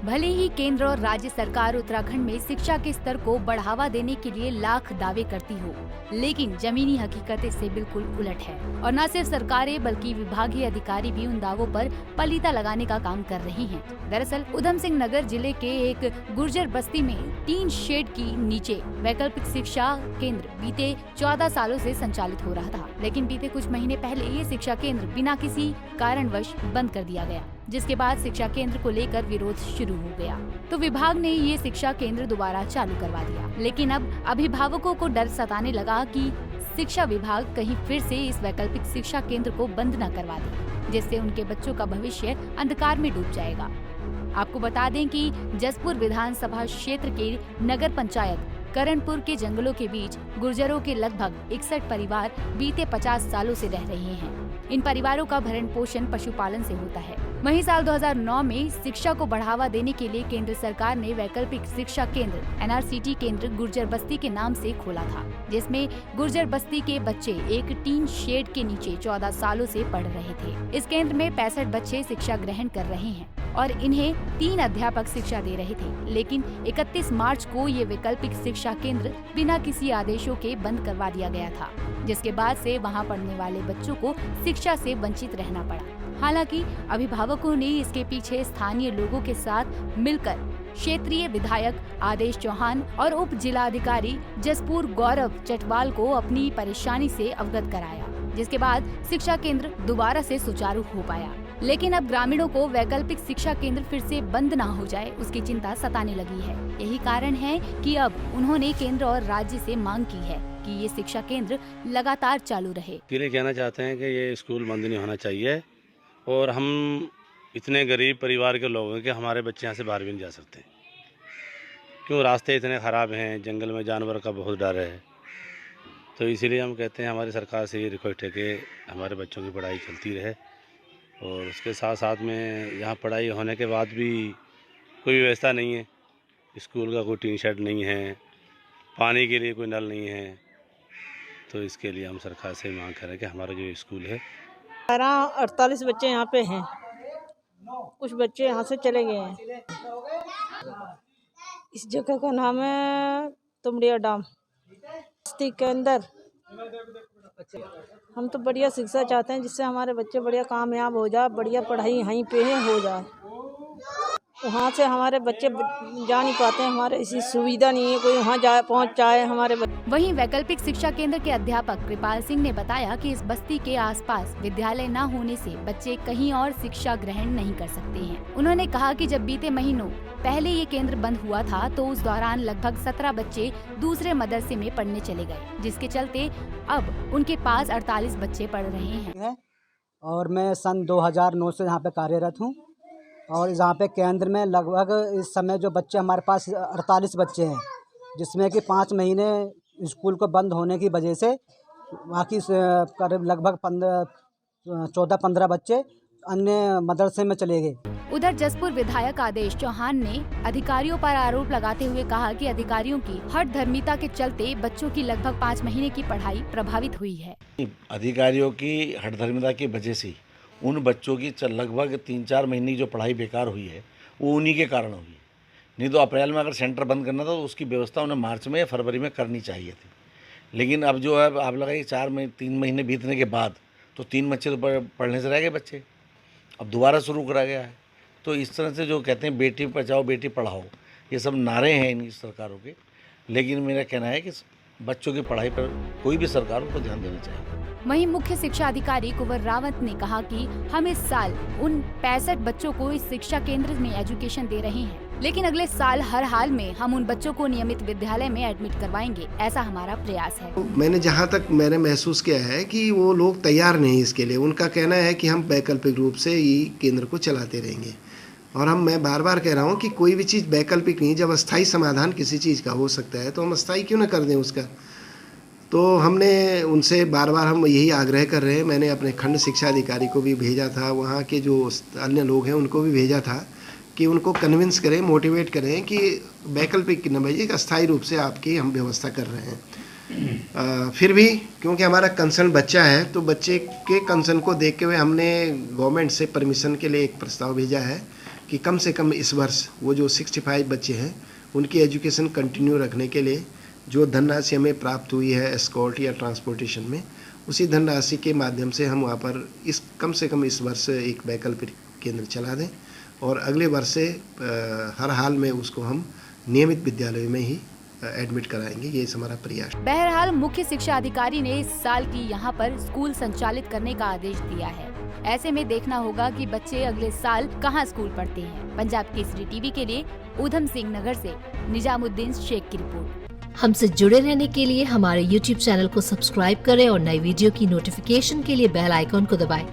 भले ही केंद्र और राज्य सरकार उत्तराखंड में शिक्षा के स्तर को बढ़ावा देने के लिए लाख दावे करती हो, लेकिन जमीनी हकीकत इससे बिल्कुल उलट है। और न सिर्फ सरकारें बल्कि विभागीय अधिकारी भी उन दावों पर पलीता लगाने का काम कर रहे हैं। दरअसल उधम सिंह नगर जिले के एक गुर्जर बस्ती में टीन शेड की नीचे वैकल्पिक शिक्षा केंद्र बीते 14 सालों से संचालित हो रहा था, लेकिन बीते कुछ महीने पहले ये शिक्षा केंद्र बिना किसी कारणवश बंद कर दिया गया, जिसके बाद शिक्षा केंद्र को लेकर विरोध शुरू हो गया। तो विभाग ने ये शिक्षा केंद्र दोबारा चालू करवा दिया, लेकिन अब अभिभावकों को डर सताने लगा कि शिक्षा विभाग कहीं फिर से इस वैकल्पिक शिक्षा केंद्र को बंद न करवा दे, जिससे उनके बच्चों का भविष्य अंधकार में डूब जाएगा। आपको बता दें कि जसपुर विधानसभा क्षेत्र के नगर पंचायत करणपुर के जंगलों के बीच गुर्जरों के लगभग 61 परिवार बीते 50 सालों से रह रहे हैं। इन परिवारों का भरण पोषण पशुपालन से होता है। वहीं साल 2009 में शिक्षा को बढ़ावा देने के लिए केंद्र सरकार ने वैकल्पिक शिक्षा केंद्र NRCT केंद्र गुर्जर बस्ती के नाम से खोला था, जिसमें गुर्जर बस्ती के बच्चे एक टीन शेड के नीचे 14 सालों से पढ़ रहे थे। इस केंद्र में 65 बच्चे शिक्षा ग्रहण कर रहे हैं और इन्हें 3 अध्यापक शिक्षा दे रहे थे, लेकिन 31 मार्च को ये वैकल्पिक शिक्षा केंद्र बिना किसी आदेशों के बंद करवा दिया गया था, जिसके बाद से वहां पढ़ने वाले बच्चों को शिक्षा से वंचित रहना पड़ा। हालांकि अभिभावकों ने इसके पीछे स्थानीय लोगों के साथ मिलकर क्षेत्रीय विधायक आदेश चौहान और उप जिलाधिकारी जसपुर गौरव चटवाल को अपनी परेशानी से अवगत कराया, जिसके बाद शिक्षा केंद्र दोबारा से सुचारू हो पाया। लेकिन अब ग्रामीणों को वैकल्पिक शिक्षा केंद्र फिर से बंद ना हो जाए, उसकी चिंता सताने लगी है। यही कारण है कि अब उन्होंने केंद्र और राज्य से मांग की है कि ये शिक्षा केंद्र लगातार चालू रहे। इसके लिए कहना चाहते हैं कि ये स्कूल बंद नहीं होना चाहिए और हम इतने गरीब परिवार के लोग हैं कि हमारे बच्चे यहाँ से बाहर भी नहीं जा सकते, क्यों रास्ते इतने ख़राब हैं, जंगल में जानवर का बहुत डर है। तो इसीलिए हम कहते हैं हमारी सरकार से ये रिक्वेस्ट है कि हमारे बच्चों की पढ़ाई चलती रहे और उसके साथ साथ में यहाँ पढ़ाई होने के बाद भी कोई व्यवस्था नहीं है, स्कूल का कोई टीन शेड नहीं है, पानी के लिए कोई नल नहीं है। तो इसके लिए हम सरकार से मांग कर रहे हैं कि हमारा जो स्कूल है 48 बच्चे यहाँ पे हैं, कुछ बच्चे यहाँ से चले गए हैं। इस जगह का नाम है तुमड़िया डाम बस्ती के अंदर। हम तो बढ़िया शिक्षा चाहते हैं जिससे हमारे बच्चे बढ़िया कामयाब हो जाए, बढ़िया पढ़ाई यहीं पे हो जाए। वहाँ से हमारे बच्चे जा नहीं पाते हैं, हमारे ऐसी सुविधा नहीं है कोई वहाँ जा पहुँच जाए हमारे बच्चे। वहीं वैकल्पिक शिक्षा केंद्र के अध्यापक कृपाल सिंह ने बताया कि इस बस्ती के आसपास विद्यालय न होने से बच्चे कहीं और शिक्षा ग्रहण नहीं कर सकते हैं। उन्होंने कहा कि जब बीते महीनों पहले ये केंद्र बंद हुआ था तो उस दौरान लगभग 17 बच्चे दूसरे मदरसे में पढ़ने चले गए, जिसके चलते अब उनके पास 48 बच्चे पढ़ रहे हैं। और मैं सन 2009 से यहाँ पे कार्यरत हूँ और यहाँ पे केंद्र में लगभग इस समय जो बच्चे हमारे पास 48 बच्चे हैं, जिसमें कि 5 महीने स्कूल को बंद होने की वजह से बाकी करीब लगभग 14-15 बच्चे अन्य मदरसे में चले गए। उधर जसपुर विधायक आदेश चौहान ने अधिकारियों पर आरोप लगाते हुए कहा कि अधिकारियों की हठधर्मिता के चलते बच्चों की लगभग 5 महीने की पढ़ाई प्रभावित हुई है। अधिकारियों की हठधर्मिता की वजह से उन बच्चों की लगभग 3-4 महीने की जो पढ़ाई बेकार हुई है वो उन्हीं के कारण हुई। नहीं तो अप्रैल में अगर सेंटर बंद करना था तो उसकी व्यवस्था उन्हें मार्च में या फरवरी में करनी चाहिए थी। लेकिन अब जो है आप लगाइए 3 महीने बीतने के बाद तो 3 बच्चे तो पढ़ने से रह गए बच्चे, अब दोबारा शुरू करा गया है। तो इस तरह से जो कहते हैं बेटी बचाओ बेटी पढ़ाओ, ये सब नारे हैं इन सरकारों के। लेकिन मेरा कहना है कि बच्चों की पढ़ाई पर कोई भी सरकार को ध्यान देना चाहिए। वहीं मुख्य शिक्षा अधिकारी कुंवर रावत ने कहा कि हम इस साल उन 65 बच्चों को इस शिक्षा केंद्र में एजुकेशन दे रहे हैं, लेकिन अगले साल हर हाल में हम उन बच्चों को नियमित विद्यालय में एडमिट करवाएंगे, ऐसा हमारा प्रयास है। मैंने जहाँ तक मैंने महसूस किया है कि वो लोग तैयार नहीं इसके लिए। उनका कहना है कि हम वैकल्पिक रूप से ये केंद्र को चलाते रहेंगे। और मैं बार बार कह रहा हूँ कि कोई भी चीज़ वैकल्पिक नहीं, जब अस्थायी समाधान किसी चीज़ का हो सकता है तो हम अस्थायी क्यों ना कर दें उसका। तो हमने उनसे बार बार हम यही आग्रह कर रहे हैं। मैंने अपने खंड शिक्षा अधिकारी को भी भेजा था, वहाँ के जो अन्य लोग हैं उनको भी भेजा था कि उनको कन्विंस करें, मोटिवेट करें कि वैकल्पिक न भेजिए, अस्थायी रूप से आपकी हम व्यवस्था कर रहे हैं। फिर भी क्योंकि हमारा कंसर्न बच्चा है तो बच्चे के कंसर्न को देखते हुए हमने गवर्नमेंट से परमिशन के लिए एक प्रस्ताव भेजा है कि कम से कम इस वर्ष वो जो 65 बच्चे हैं उनकी एजुकेशन कंटिन्यू रखने के लिए जो धनराशि हमें प्राप्त हुई है एस्कॉर्ट या ट्रांसपोर्टेशन में, उसी धनराशि के माध्यम से हम वहाँ पर कम से कम इस वर्ष एक वैकल्पिक केंद्र चला दें और अगले वर्ष से हर हाल में उसको हम नियमित विद्यालय में ही एडमिट कराएंगे। ये हमारा प्रयास। बहरहाल मुख्य शिक्षा अधिकारी ने इस साल की यहाँ पर स्कूल संचालित करने का आदेश दिया है। ऐसे में देखना होगा कि बच्चे अगले साल कहाँ स्कूल पढ़ते हैं। पंजाब केसरी टीवी के लिए उधम सिंह नगर से निजामुद्दीन शेख की रिपोर्ट। हमसे जुड़े रहने के लिए हमारे YouTube चैनल को सब्सक्राइब करें और नई वीडियो की नोटिफिकेशन के लिए बेल आइकॉन को दबाएं।